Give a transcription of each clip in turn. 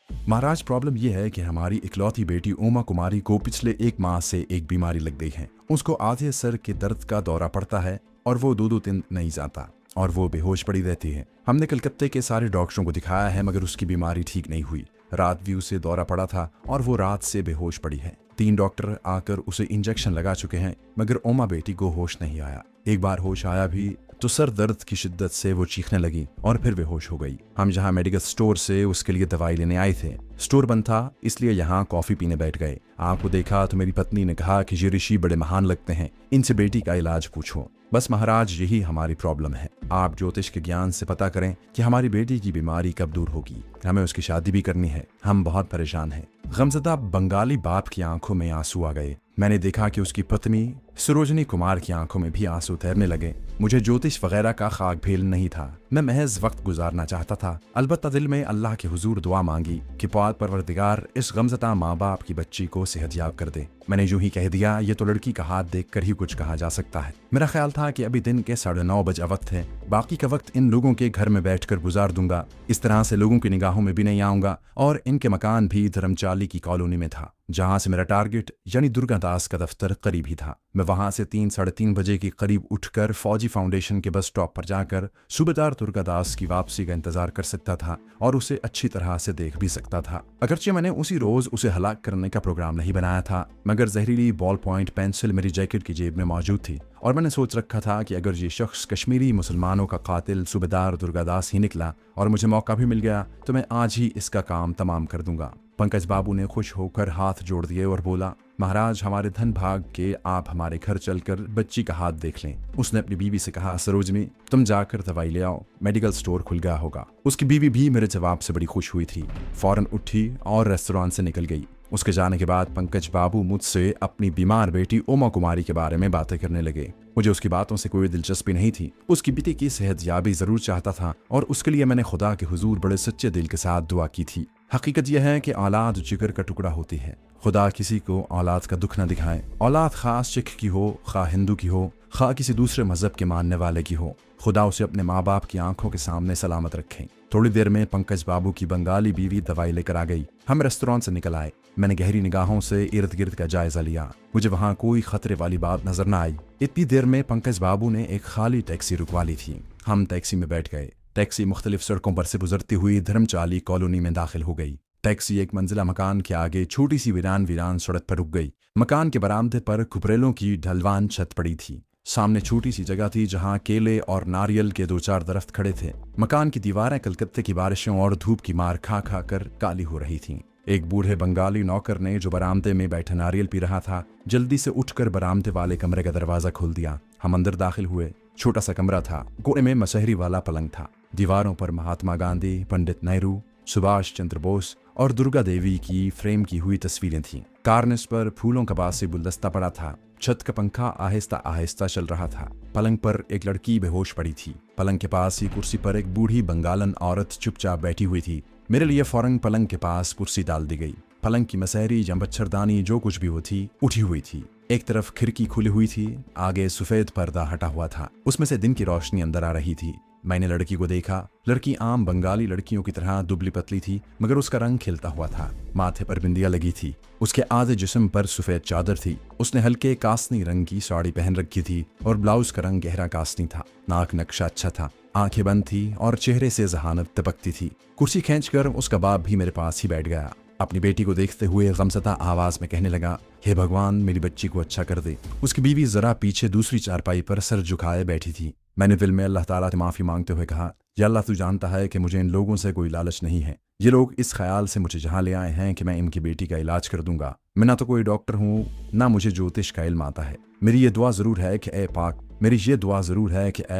महाराज, problem यह है कि हमारी इकलौती बेटी उमा कुमारी को पिछले 1 माह से एक बीमारी लग गई है। उसको आधे सर के दर्द का दौरा पड़ता है और वो 2-2 दिन नहीं जाता और वो बेहोश पड़ी रहती है। हमने कलकत्ते के सारे डॉक्टरों को दिखाया है मगर उसकी बीमारी ठीक नहीं हुई। रात भी उसे दौरा पड़ा था और वो रात से बेहोश पड़ी है। 3 डॉक्टर आकर उसे इंजेक्शन लगा चुके हैं मगर उमा बेटी को होश नहीं आया। एक बार होश आया भी तो सर दर्द की शिद्दत से वो चीखने लगी और फिर बेहोश हो गई। हम जहाँ मेडिकल स्टोर से उसके लिए दवाई लेने आए थे, स्टोर बंद था इसलिए यहाँ कॉफी पीने बैठ गए। आपको देखा तो मेरी पत्नी ने कहा कि ये ऋषि बड़े महान लगते हैं, इनसे बेटी का इलाज पूछो। बस महाराज, यही हमारी प्रॉब्लम है। आप ज्योतिष के ज्ञान से पता करें कि हमारी बेटी की बीमारी कब दूर होगी। हमें उसकी शादी भी करनी है, हम बहुत परेशान हैं। गमज़दा बंगाली बाप की आंखों में आंसू आ गए। मैंने देखा कि उसकी पत्नी सरोजनी कुमार की आंखों में भी आंसू तैरने लगे। मुझे ज्योतिष वगैरह का खाक भेल नहीं था, मैं महज वक्त गुजारना चाहता था। अलबत्ता दिल में अल्लाह के हुजूर दुआ मांगी कि पाक परवरदिगार इस गमज़दा माँ बाप की बच्ची को सेहतयाब कर दे। मैंने यूं ही कह दिया, ये तो लड़की का हाथ देख कर ही कुछ कहा जा सकता है। मेरा ख्याल था कि अभी दिन के 9:30 बजे वक्त है, बाकी का वक्त इन लोगों के घर में बैठकर गुजार दूंगा। इस तरह से लोगों की निगाहों में भी नहीं आऊंगा और इनके मकान भी धर्मचाली की कॉलोनी में था, जहां से मेरा टारगेट यानी दुर्गादास का दफ्तर करीब ही था। मैं वहां से 3-3:30 बजे के करीब उठकर फौजी फाउंडेशन के बस स्टॉप पर जाकर सूबेदार दुर्गादास की वापसी का इंतजार कर सकता था और उसे अच्छी तरह से देख भी सकता था। अगरचे मैंने उसी रोज उसे हलाक करने का प्रोग्राम नहीं बनाया था, मगर जहरीली बॉल पॉइंट पेंसिल मेरी जैकेट की जेब में मौजूद थी और मैंने सोच रखा था कि अगर ये शख्स कश्मीरी मुसलमानों का कातिल सूबेदार दुर्गादास ही निकला और मुझे मौका भी मिल गया तो मैं आज ही इसका काम तमाम कर दूंगा। पंकज बाबू ने खुश होकर हाथ जोड़ दिए और बोला, महाराज, हमारे धन भाग के आप हमारे घर चलकर बच्ची का हाथ देख लें। उसने अपनी बीवी से कहा, सरोजनी, तुम जाकर दवाई ले आओ, मेडिकल स्टोर खुल गया होगा। उसकी बीवी भी मेरे जवाब से बड़ी खुश हुई थी, फौरन उठी और रेस्टोरेंट से निकल गई। उसके जाने के बाद पंकज बाबू मुझसे अपनी बीमार बेटी उमा कुमारी के बारे में बातें करने लगे। मुझे उसकी बातों से कोई दिलचस्पी नहीं थी। उसकी बेटी की सेहतयाबी जरूर चाहता था और उसके लिए मैंने खुदा के हुजूर बड़े सच्चे दिल के साथ दुआ की थी। हकीकत यह है कि औलाद जिगर का टुकड़ा होती है। खुदा किसी को औलाद का दुख न दिखाए। औलाद खास सिख की हो, खा हिंदू की हो, खा किसी दूसरे मजहब के मानने वाले की हो, खुदा उसे अपने माँ बाप की आंखों के सामने सलामत रखें। थोड़ी देर में पंकज बाबू की बंगाली बीवी दवाई लेकर आ गई। हम रेस्टोरेंट से निकल आए। मैंने गहरी निगाहों से इर्द गिर्द का जायजा लिया। मुझे वहाँ कोई खतरे वाली बात नजर न आई। इतनी देर में पंकज बाबू ने एक खाली टैक्सी रुकवा ली थी। हम टैक्सी में बैठ गए। टैक्सी मुख्तलिफ सड़कों पर से गुजरती हुई धर्मचाली कॉलोनी में दाखिल हो गई। टैक्सी एक मंजिला मकान के आगे छोटी सी वीरान सड़क पर रुक गई। मकान के बरामदे पर खुपरेलों की ढलवान छत पड़ी थी। सामने छोटी सी जगह थी जहां केले और नारियल के 2-4 दरख्त खड़े थे। मकान की दीवारें कलकत्ते की बारिशों और धूप की मार खा खा कर काली हो रही थीं। एक बूढ़े बंगाली नौकर ने, जो बरामदे में बैठा नारियल पी रहा था, जल्दी से उठकर बरामदे वाले कमरे का दरवाजा खोल दिया। हम अंदर दाखिल हुए। छोटा सा कमरा था। कोने में मसहरी वाला पलंग था। दीवारों पर महात्मा गांधी, पंडित नेहरू, सुभाष चंद्र बोस और दुर्गा देवी की फ्रेम की हुई तस्वीरें थीं। कार्निस पर फूलों का बासी गुलदस्ता पड़ा था। छत का पंखा आहिस्ता आहिस्ता चल रहा था। पलंग पर एक लड़की बेहोश पड़ी थी। पलंग के पास ही कुर्सी पर एक बूढ़ी बंगालन औरत चुपचाप बैठी हुई थी। मेरे लिए फौरन पलंग के पास कुर्सी डाल दी गई। पलंग की मसहरी या मच्छरदानी जो कुछ भी वो थी, उठी हुई थी। एक तरफ खिड़की खुली हुई थी, आगे सफेद पर्दा हटा हुआ था, उसमें से दिन की रोशनी अंदर आ रही थी। मैंने लड़की को देखा। लड़की आम बंगाली लड़कियों की तरह दुबली पतली थी, मगर उसका रंग खिलता हुआ था। माथे पर बिंदिया लगी थी। उसके आधे जिस्म पर सफेद चादर थी। उसने हल्के कास्नी रंग की साड़ी पहन रखी थी और ब्लाउज का रंग गहरा कास्नी था। नाक नक्शा अच्छा था। आंखें बंद थी और चेहरे से जहानत टपकती थी। कुर्सी खींचकर उसका बाप भी मेरे पास ही बैठ गया। अपनी बेटी को देखते हुए गमज़दा आवाज में कहने लगा, हे भगवान, मेरी बच्ची को अच्छा कर दे। उसकी बीवी जरा पीछे दूसरी चारपाई पर सर झुकाए बैठी थी। मैंने दिल में अल्लाह ताला से माफ़ी मांगते हुए कहा, या अल्लाह, तू जानता है कि मुझे इन लोगों से कोई लालच नहीं है। ये लोग इस ख्याल से मुझे जहाँ ले आए हैं कि मैं इनकी बेटी का इलाज कर दूंगा। मैं ना तो कोई डॉक्टर हूँ, ना मुझे ज्योतिष का इल्म आता है। मेरी ये दुआ ज़रूर है कि ए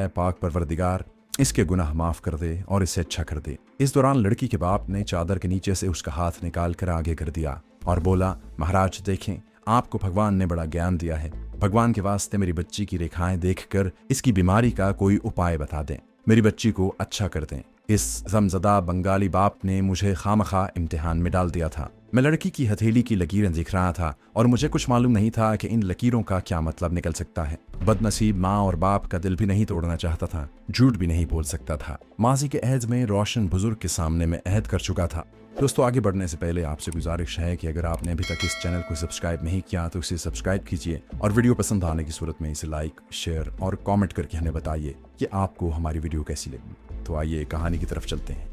पाक परवरदिगार इसके गुनाह माफ़ कर दे और इसे अच्छा कर दे। इस दौरान लड़की के बाप ने चादर के नीचे से उसका हाथ निकाल कर आगे कर दिया और बोला, महाराज देखें, आपको भगवान ने बड़ा ज्ञान दिया है। भगवान के वास्ते मेरी बच्ची की रेखाएं देखकर इसकी बीमारी का कोई उपाय बता दें, मेरी बच्ची को अच्छा कर दें। इस गमज़दा बंगाली बाप ने मुझे खामखा इम्तिहान में डाल दिया था। मैं लड़की की हथेली की लकीरें दिख रहा था और मुझे कुछ मालूम नहीं था कि इन लकीरों का क्या मतलब निकल सकता है। बदनसीब माँ और बाप का दिल भी नहीं तोड़ना चाहता था, झूठ भी नहीं बोल सकता था। माजी के अहद में रोशन बुजुर्ग के सामने मैं अहद कर चुका था। दोस्तों, आगे बढ़ने से पहले आपसे गुजारिश है कि अगर आपने अभी तक इस चैनल को सब्सक्राइब नहीं किया तो इसे सब्सक्राइब कीजिए और वीडियो पसंद आने की सूरत में इसे लाइक, शेयर और कमेंट करके हमें बताइए कि आपको हमारी वीडियो कैसी लगी। तो आइए कहानी की तरफ चलते हैं।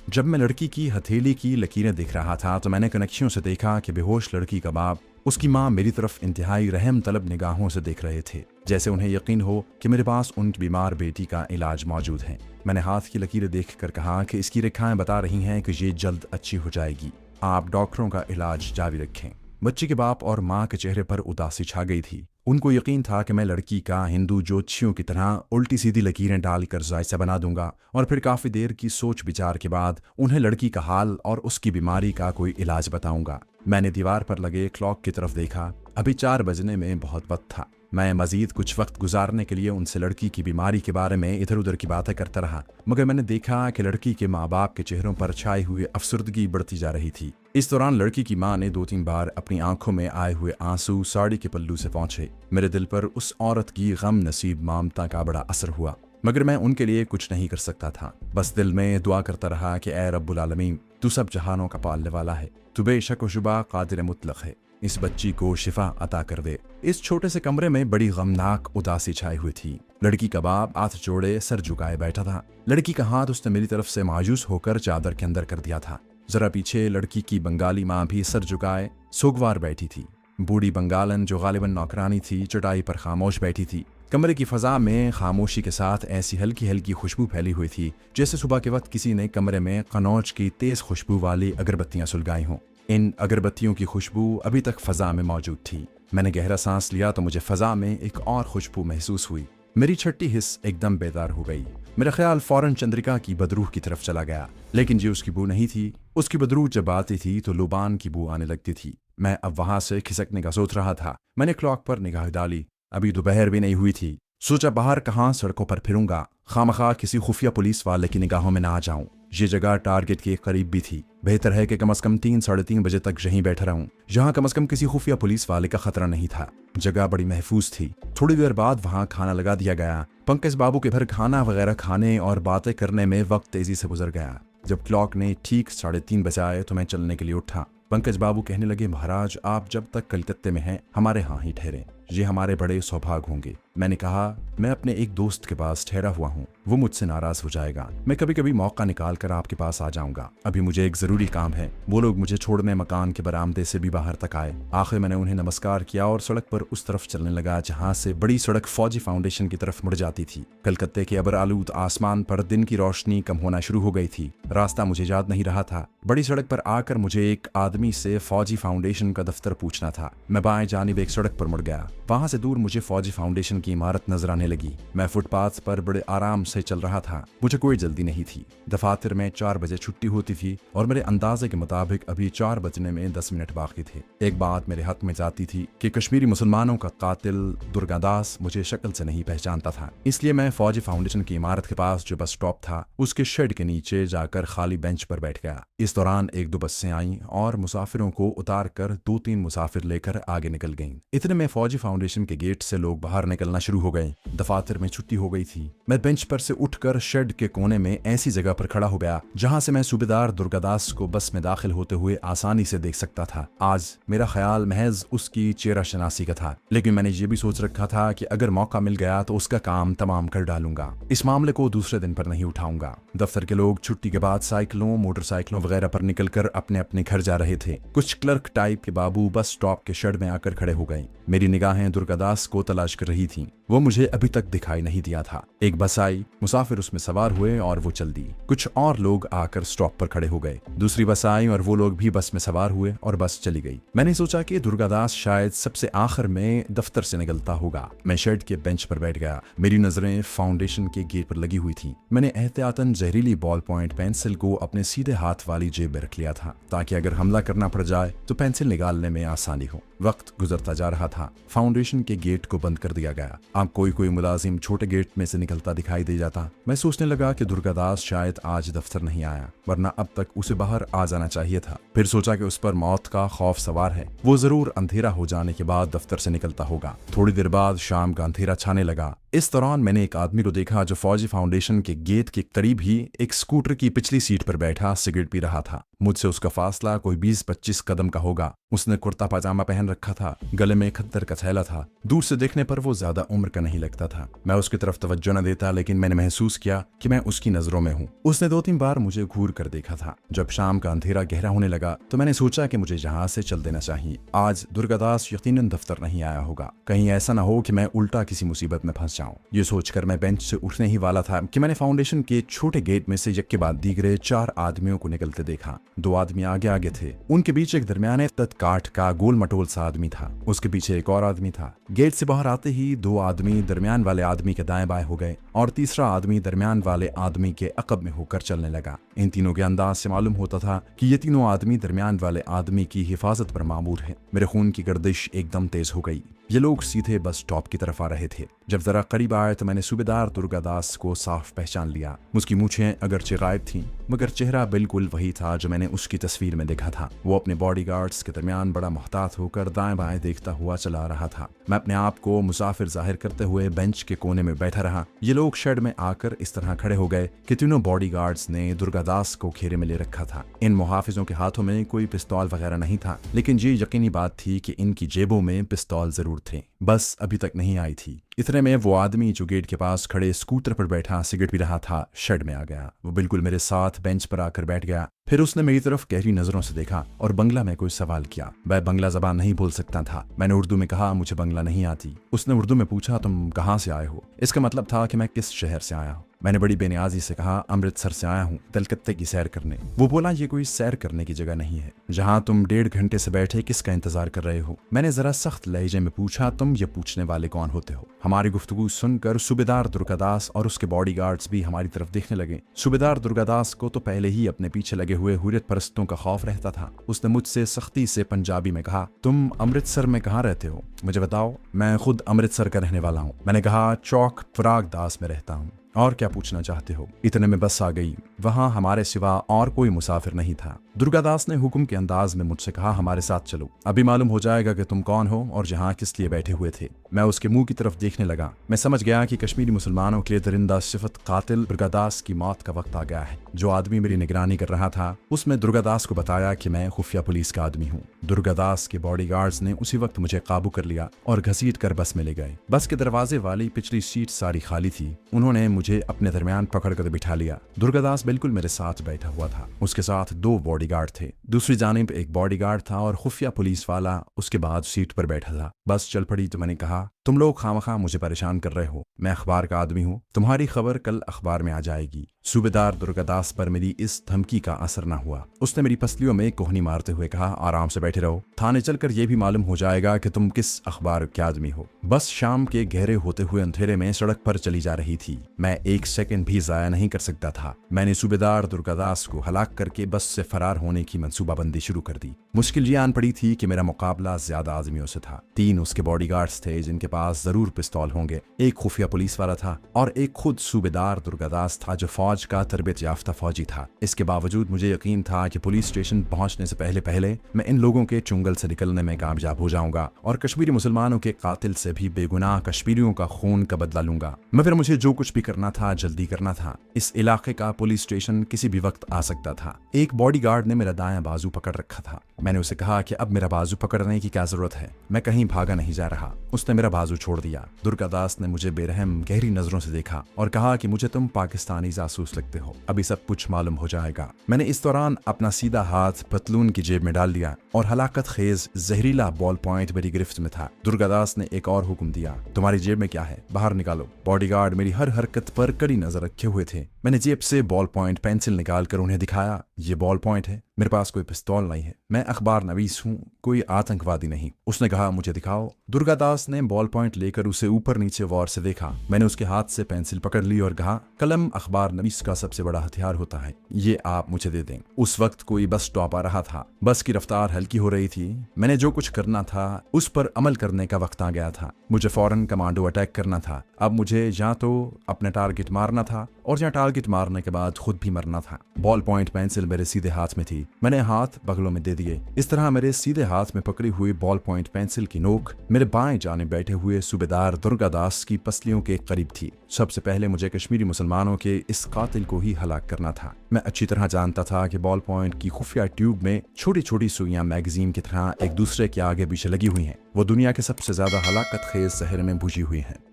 जब मैं लड़की की हथेली की लकीरें देख रहा था तो मैंने कनेक्शियों से देखा कि बेहोश लड़की का बाप, उसकी माँ मेरी तरफ इंतहाई रहम तलब निगाहों से देख रहे थे, जैसे उन्हें यकीन हो कि मेरे पास उनकी बीमार बेटी का इलाज मौजूद है। मैंने हाथ की लकीरें देखकर कहा कि इसकी रेखाएं बता रही हैं कि ये जल्द अच्छी हो जाएगी, आप डॉक्टरों का इलाज जारी रखें। बच्ची के बाप और माँ के चेहरे पर उदासी छा गई थी। उनको यकीन था कि मैं लड़की का हिंदू ज्योतिषियों की तरह उल्टी सीधी लकीरें डालकर जायसा बना दूंगा और फिर काफी देर की सोच विचार के बाद उन्हें लड़की का हाल और उसकी बीमारी का कोई इलाज बताऊंगा। मैंने दीवार पर लगे क्लॉक की तरफ देखा। अभी 4 बजने में बहुत वक्त था। मैं मजीद कुछ वक्त गुजारने के लिए उनसे लड़की की बीमारी के बारे में इधर उधर की बातें करता रहा, मगर मैंने देखा कि लड़की के माँ बाप के चेहरों पर छाई हुई अफसुर्दगी बढ़ती जा रही थी। इस दौरान लड़की की माँ ने 2-3 बार अपनी आंखों में आए हुए आंसू साड़ी के पल्लू से पहुंचे। मेरे दिल पर उस औरत की गम नसीब ममता का बड़ा असर हुआ, मगर मैं उनके लिए कुछ नहीं कर सकता था। बस दिल में दुआ करता रहा कि ऐ रब्बुल आलमीन, तू सब जहानों का पालने वाला है, तू बेशक व शुबा कादिर मुतलक है, इस बच्ची को शिफा अता कर दे। इस छोटे से कमरे में बड़ी गमनाक उदासी छाई हुई थी। लड़की का बाप हाथ जोड़े सर झुकाए बैठा था। लड़की का हाथ उसने मेरी तरफ से मायूस होकर चादर के अंदर कर दिया था। जरा पीछे लड़की की बंगाली माँ भी सर झुकाए सोगवार बैठी थी। बूढ़ी बंगालन जो गालिबन नौकरानी थी चटाई पर खामोश बैठी थी। कमरे की फजा में खामोशी के साथ ऐसी हल्की हल्की खुशबू फैली हुई थी जैसे सुबह के वक्त किसी ने कमरे में कनौज की तेज खुशबू वाली अगरबत्तियां सुलगाई हों। इन अगरबत्तियों की खुशबू अभी तक फजा में मौजूद थी। मैंने गहरा सांस लिया तो मुझे फजा में एक और खुशबू महसूस हुई। मेरी छठी हिस्स एकदम बेदार हो गई। मेरा ख्याल फौरन चंद्रिका की बदरूह की तरफ चला गया, लेकिन ये उसकी बू नहीं थी। उसकी बदरूह जब आती थी तो लुबान की बू आने लगती थी। मैं अब वहां से खिसकने का सोच रहा था। मैंने क्लॉक पर निगाह डाली। अभी दोपहर भी नहीं हुई थी। सोचा बाहर कहाँ सड़कों पर फिरूंगा, खामखा किसी खुफिया पुलिस वाले की निगाहों में ना आ जाऊं। ये जगह टारगेट के करीब भी थी। बेहतर है कि कम से कम 3-3:30 बजे तक यहीं बैठा रहूं। यहाँ कम से कम किसी खुफिया पुलिस वाले का खतरा नहीं था। जगह बड़ी महफूज थी। थोड़ी देर बाद वहाँ खाना लगा दिया गया। पंकज बाबू के घर खाना वगैरह खाने और बातें करने में वक्त तेजी से गुजर गया। जब क्लॉक ने ठीक 3:30 बजाए तो मैं चलने के लिए उठा। पंकज बाबू कहने लगे, महाराज आप जब तक कलकत्ते में हैं हमारे यहाँ ही ठहरे, ये हमारे बड़े सौभाग्य होंगे। मैंने कहा, मैं अपने एक दोस्त के पास ठहरा हुआ हूँ, वो मुझसे नाराज हो जाएगा। मैं कभी कभी मौका निकाल कर आपके पास आ जाऊंगा। अभी मुझे एक जरूरी काम है। वो लोग मुझे छोड़ने मकान के बरामदे से भी बाहर तक आए। आखिर मैंने उन्हें नमस्कार किया और सड़क पर उस तरफ चलने लगा जहाँ से बड़ी सड़क फौजी फाउंडेशन की तरफ मुड़ जाती थी। कलकत्ते के अबर आलूद आसमान पर दिन की रोशनी कम होना शुरू हो गई थी। रास्ता मुझे याद नहीं रहा था। बड़ी सड़क पर आकर मुझे एक आदमी से फौजी फाउंडेशन का दफ्तर पूछना था। मैं बाएं जानिब एक सड़क पर मुड़ गया। वहां से दूर मुझे फौजी फाउंडेशन की इमारत नजर आने लगी। मैं फुटपाथ पर बड़े आराम से चल रहा था। मुझे कोई जल्दी नहीं थी। दफातर में 4 बजे छुट्टी होती थी और मेरे अंदाजे के मुताबिक अभी 4 बजने में 10 मिनट बाकी थे। एक बात मेरे हक में जाती थी कि कश्मीरी मुसलमानों का कातिल दुर्गादास मुझे शक्ल से नहीं पहचानता था। इसलिए मैं फौजी फाउंडेशन की इमारत के पास जो बस स्टॉप था उसके शेड के नीचे जाकर खाली बेंच पर बैठ गया। इस दौरान 1-2 बसें आईं और मुसाफिरों को उतार कर 2-3 मुसाफिर लेकर आगे निकल गईं। इतने में फौजी फाउंडेशन के गेट से लोग बाहर निकलना शुरू हो गए। दफातर में छुट्टी हो गई थी। मैं बेंच पर से उठकर शेड के कोने में ऐसी जगह पर खड़ा हो गया जहां से मैं सूबेदार दुर्गादास को बस में दाखिल होते हुए आसानी से देख सकता था। आज मेरा ख्याल महज उसकी चेहरा शनासी का था, लेकिन मैंने ये भी सोच रखा था कि अगर मौका मिल गया तो उसका काम तमाम कर डालूंगा। इस मामले को दूसरे दिन पर नहीं उठाऊंगा। दफ्तर के लोग छुट्टी के बाद साइकिलों, मोटरसाइकिलों वगैरह पर निकलकर अपने अपने घर जा रहे थे। कुछ क्लर्क टाइप के बाबू बस स्टॉप के शेड में आकर खड़े हो गए। मेरी निगाहें दुर्गादास को तलाश कर रही थीं। वो मुझे अभी तक दिखाई नहीं दिया था। एक बस आई, मुसाफिर उसमें सवार हुए और वो चल दी। कुछ और लोग आकर स्टॉप पर खड़े हो गए। दूसरी बस आई और वो लोग भी बस में सवार हुए और बस चली गई। मैंने सोचा कि दुर्गादास शायद सबसे आखिर में दफ्तर से निकलता होगा। मैं शेड के बेंच पर बैठ गया। मेरी नजरें फाउंडेशन के गेट पर लगी हुई थी। मैंने एहतियातन जहरीली बॉल पॉइंट पेंसिल को अपने सीधे हाथ वाली जेब में रख लिया था ताकि अगर हमला करना पड़ जाए तो पेंसिल निकालने में आसानी हो। वक्त गुजरता जा रहा था। फाउंडेशन के गेट को बंद कर दिया गया। अब कोई मुलाजिम छोटे गेट में से निकलता दिखाई दे जाता। मैं सोचने लगा कि दुर्गादास शायद आज दफ्तर नहीं आया, वरना अब तक उसे बाहर आ जाना चाहिए था। फिर सोचा कि उस पर मौत का खौफ सवार है। वो जरूर अंधेरा हो जाने के बाद दफ्तर से निकलता होगा। थोड़ी देर बाद शाम का अंधेरा छाने लगा। इस दौरान मैंने एक आदमी को देखा जो फौजी फाउंडेशन के गेट के करीब ही एक स्कूटर की पिछली सीट पर बैठा सिगरेट पी रहा था। मुझसे उसका फासला कोई 20-25 कदम का होगा। उसने कुर्ता पजामा पहन रखा था, गले में खद्दर का थैला था। दूर से देखने पर वो ज्यादा उम्र का नहीं लगता था। मैं उसकी तरफ तवज्जो न देता, लेकिन मैंने महसूस किया कि मैं उसकी नजरों में हूँ। उसने 2-3 बार मुझे घूर कर देखा था। जब शाम का अंधेरा गहरा होने लगा तो मैंने सोचा कि मुझे यहाँ से चल देना चाहिए। आज दुर्गादास यकीनन दफ्तर नहीं आया होगा। कहीं ऐसा न हो कि मैं उल्टा किसी मुसीबत में फंस जाऊं। ये सोचकर मैं बेंच से उठने ही वाला था कि मैंने फाउंडेशन के छोटे गेट में से एक के बाद दीगरे 4 आदमियों को निकलते देखा। 2 आदमी आगे आगे थे। उनके बीच एक दरमियाने कद काठ का गोल मटोल सा आदमी था। उसके पीछे एक और आदमी था। गेट से बाहर आते ही 2 आदमी दरमियान वाले आदमी के दाएं बाएं हो गए और तीसरा आदमी दरमियान वाले आदमी के अकब में होकर चलने लगा। इन तीनों के अंदाज से मालूम होता था कि ये तीनों आदमी दरमियान वाले आदमी की हिफाजत पर मामूर हैं। मेरे खून की गर्दिश एकदम तेज हो गई। ये लोग सीधे बस स्टॉप की तरफ आ रहे थे। जब जरा करीब आए तो मैंने सूबेदार दुर्गादास को साफ पहचान लिया। उसकी मूछें अगरचे गायब थीं, मगर चेहरा बिल्कुल वही था जो मैंने उसकी तस्वीर में देखा था। वो अपने बॉडीगार्ड्स के दरमियान बड़ा मोहतात होकर दाएं बाएं देखता हुआ चला रहा था। मैं अपने आप को मुसाफिर जाहिर करते हुए बेंच के कोने में बैठा रहा। ये लोग शेड में आकर इस तरह खड़े हो गए कि तीनों बॉडीगार्ड्स ने दुर्गादास को घेरे में ले रखा था। इन मुहाफिजों के हाथों में कोई पिस्तौल वगैरह नहीं था, लेकिन ये यकीनी बात थी कि इनकी जेबों में पिस्तौल जरूर थे, बस अभी तक नहीं आई थी। इतने में वो आदमी जो गेट के पास खड़े स्कूटर पर बैठा सिगरेट पी रहा था शेड में आ गया। वो बिल्कुल मेरे साथ बेंच पर आकर बैठ गया। फिर उसने मेरी तरफ गहरी नजरों से देखा और बंगला में कोई सवाल किया। मैं बंगला जबान नहीं बोल सकता था। मैंने उर्दू में कहा, मुझे बंगला नहीं आती। उसने उर्दू में पूछा, तुम कहाँ से आए हो? इसका मतलब था कि मैं किस शहर से आया हूँ। मैंने बड़ी बेनियाजी से कहा, अमृतसर से आया हूँ कलकत्ते की सैर करने। वो बोला, ये कोई सैर करने की जगह नहीं है। जहाँ तुम 1.5 घंटे से बैठे किसका इंतजार कर रहे हो? मैंने जरा सख्त लहजे में पूछा, तुम ये पूछने वाले कौन होते हो? हमारी गुफ्तगू सुनकर सूबेदार दुर्गादास और उसके बॉडीगार्ड्स भी हमारी तरफ देखने लगे। सूबेदार दुर्गादास को तो पहले ही अपने पीछे लगे हुए हुर्रियत परस्तों का खौफ रहता था। उसने मुझसे सख्ती से पंजाबी में कहा, तुम अमृतसर में कहाँ रहते हो? मुझे बताओ। मैं खुद अमृतसर का रहने वाला हूँ। मैंने कहा, चौक फरागदास में रहता हूँ। और क्या पूछना चाहते हो? इतने में बस आ गई। वहां हमारे सिवा और कोई मुसाफिर नहीं था। दुर्गादास ने हुक्म के अंदाज में मुझसे कहा, हमारे साथ चलो, अभी मालूम हो जाएगा कि तुम कौन हो और जहां किस लिए बैठे हुए थे। मैं उसके मुंह की तरफ देखने लगा। मैं समझ गया कि कश्मीरी मुसलमानों के लिए दरिंदा सिफत कातिल दुर्गादास की मौत का वक्त आ गया है। जो आदमी मेरी निगरानी कर रहा था उसने दुर्गादास को बताया कि मैं खुफिया पुलिस का आदमी हूँ। दुर्गादास के बॉडीगार्ड्स ने उसी वक्त मुझे काबू कर लिया और घसीट कर बस में ले गए। बस के दरवाजे वाली पिछली सीट सारी खाली थी। उन्होंने मुझे अपने दरमियान पकड़कर बिठा लिया। दुर्गादास बिल्कुल मेरे साथ बैठा हुआ था। उसके साथ 2 बॉडीगार्ड थे। दूसरी जानिब एक बॉडीगार्ड था और खुफिया पुलिस वाला उसके बाद सीट पर बैठा था। बस चल पड़ी तो मैंने कहा, तुम लोग खामखा मुझे परेशान कर रहे हो। मैं अखबार का आदमी हूँ। तुम्हारी खबर कल अखबार में आ जाएगी। सूबेदार दुर्गादास पर मेरी इस धमकी का असर न हुआ। उसने मेरी पसलियों में कोहनी मारते हुए कहा, आराम से बैठे रहो। थाने चलकर यह भी मालूम हो जाएगा कि तुम किस अखबार के आदमी हो। बस शाम के गहरे होते हुए अंधेरे में सड़क पर चली जा रही थी। मैं 1 सेकंड भी जाया नहीं कर सकता था। मैंने सूबेदार दुर्गादास को हलाक करके बस से फरार होने की मंसूबाबंदी शुरू कर दी। मुश्किल ये आन पड़ी थी कि मेरा मुकाबला ज्यादा आदमियों से था। 3 उसके बॉडीगार्ड्स थे जिनके पास जरूर पिस्तौल होंगे। एक खुफिया पुलिस वाला था और एक खुद सूबेदार दुर्गादास था जो फौज का तरबियत याफ्ता फौजी था। इसके बावजूद मुझे यकीन था कि पुलिस स्टेशन पहुंचने से पहले मैं इन लोगों के चुंगल से निकलने में कामयाब हो जाऊंगा और कश्मीरी मुसलमानों के कातिल से भी बेगुनाह कश्मीरियों का खून का बदला लूंगा। मगर मुझे जो कुछ भी करना था जल्दी करना था। इस इलाके का पुलिस स्टेशन किसी भी वक्त आ सकता था। एक बॉडीगार्ड ने मेरा दायां बाजू पकड़ रखा था। मैंने उसे कहा कि अब मेरा बाजू पकड़ने की क्या जरूरत है, मैं कहीं भागा नहीं जा रहा। उसने मेरा बाजू छोड़ दिया। दुर्गादास ने मुझे बेरहम गहरी नजरों से देखा और कहा कि मुझे तुम पाकिस्तानी जासूस लगते हो, अभी सब कुछ मालूम हो जाएगा। मैंने इस दौरान अपना सीधा हाथ पतलून की जेब में डाल दिया और हलाकत खेज जहरीला बॉल पॉइंट मेरी गिरफ्त में था। दुर्गादास ने एक और हुक्म दिया, तुम्हारी जेब में क्या है, बाहर निकालो। बॉडीगार्ड मेरी हर हरकत पर कड़ी नजर रखे हुए थे। मैंने जेब से बॉल पॉइंट पेंसिल निकाल कर उन्हें दिखाया। ये बॉल पॉइंट है, मेरे पास कोई पिस्तौल नहीं है। मैं अखबार नवीस हूँ, कोई आतंकवादी नहीं। उसने कहा, मुझे दिखाओ। दुर्गादास ने बॉल पॉइंट लेकर उसे ऊपर नीचे गौर से देखा। मैंने उसके हाथ से पेंसिल पकड़ ली और कहा, कलम अखबार नवीस का सबसे बड़ा हथियार होता है, ये आप मुझे दे दें। उस वक्त कोई बस स्टॉप आ रहा था। बस की रफ्तार हल्की हो रही थी। मैंने जो कुछ करना था उस पर अमल करने का वक्त आ गया था। मुझे फौरन कमांडो अटैक करना था। अब मुझे या तो अपना टारगेट मारना था और जहाँ टारगेट मारने के बाद खुद भी मरना था। बॉल पॉइंट पेंसिल मेरे सीधे हाथ में थी। मैंने हाथ बगलों में दे दिए। इस तरह मेरे सीधे हाथ में पकड़ी हुई बॉल पॉइंट पेंसिल की नोक मेरे बाएं जाने बैठे हुए सूबेदार दुर्गादास की पसलियों के करीब थी। सबसे पहले मुझे कश्मीरी मुसलमानों के इस कातिल को ही हलाक करना था। मैं अच्छी तरह जानता था कि बॉल पॉइंट की खुफिया ट्यूब में छोटी छोटी सुइयां मैगजीन की तरह एक दूसरे के आगे पीछे लगी हुई हैं। वो दुनिया के सबसे ज्यादा हलाकत खेज शहर में बुझी हुई हैं।